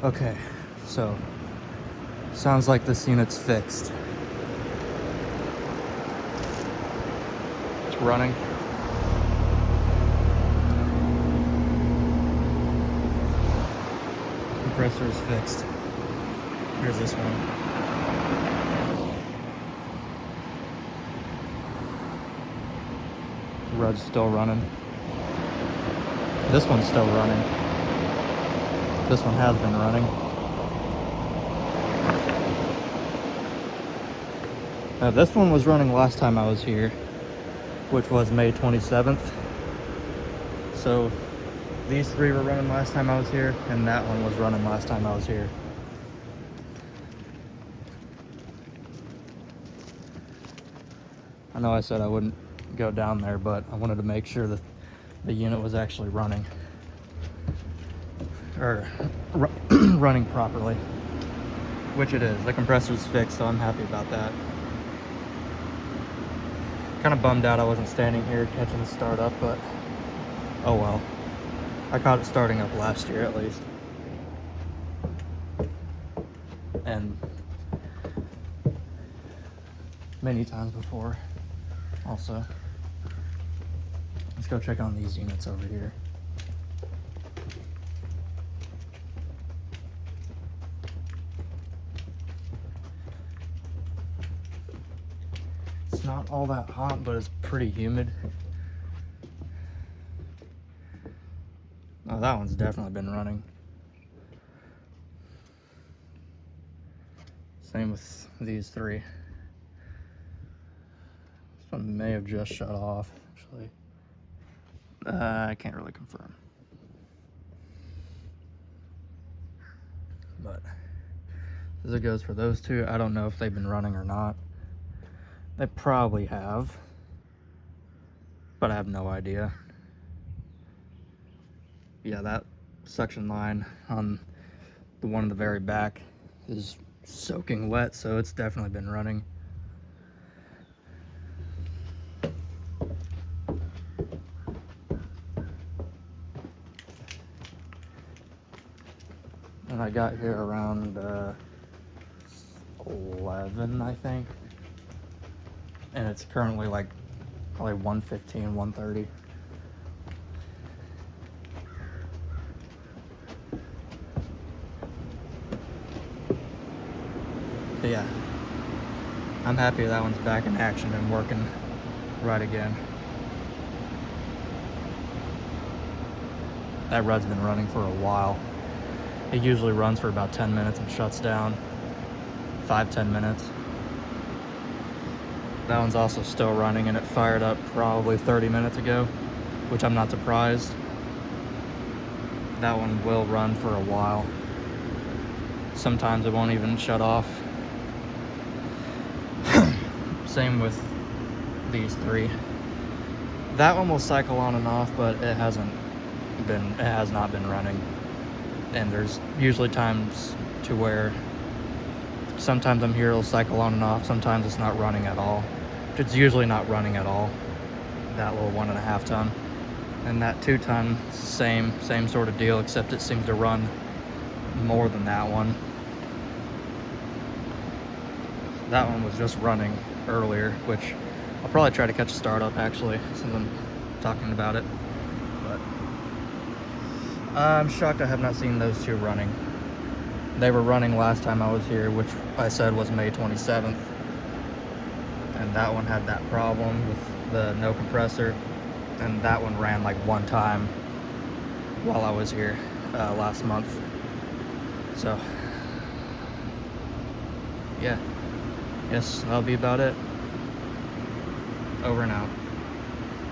Okay, so sounds like this unit's fixed. It's running. Compressor is fixed. Here's this one. Rud's still running. This one's still running. This one has been running. This one was running last time I was here, which was May 27th. So these three were running last time I was here, and that one was running last time I was here. I know I said I wouldn't go down there, but I wanted to make sure that the unit was actually running, or running properly, which it is. The compressor's fixed, so I'm happy about that. Kind of bummed out I wasn't standing here catching the start up, but oh well. I caught it starting up last year at least. And many times before also. Let's go check on these units over here. It's not all that hot, but it's pretty humid. Oh, that one's definitely been running. Same with these three. This one may have just shut off, actually. I can't really confirm. But as it goes for those two, I don't know if they've been running or not. They probably have, but I have no idea. Yeah, that suction line on the one in the very back is soaking wet, so it's definitely been running. And I got here around 11, I think. And it's currently like probably 1:15, 1:30. But yeah, I'm happy that one's back in action and working right again. That Rud's been running for a while. It usually runs for about 10 minutes and shuts down. 5-10 minutes. That one's also still running, and it fired up probably 30 minutes ago, which I'm not surprised. That one will run for a while. Sometimes it won't even shut off. Same with these three. That one will cycle on and off, but it has not been running. And there's usually times to where sometimes I'm here, it'll cycle on and off, sometimes it's not running at all. It's usually not running at all, that little 1.5 ton. And that 2 ton, same sort of deal, except it seems to run more than that one. That one was just running earlier, which I'll probably try to catch a startup actually, since I'm talking about it. But I'm shocked I have not seen those two running. They were running last time I was here, which I said was May 27th. And that one had that problem with the no compressor. And that one ran like 1 time while I was here last month. So, yeah. Yes, that'll be about it. Over and out.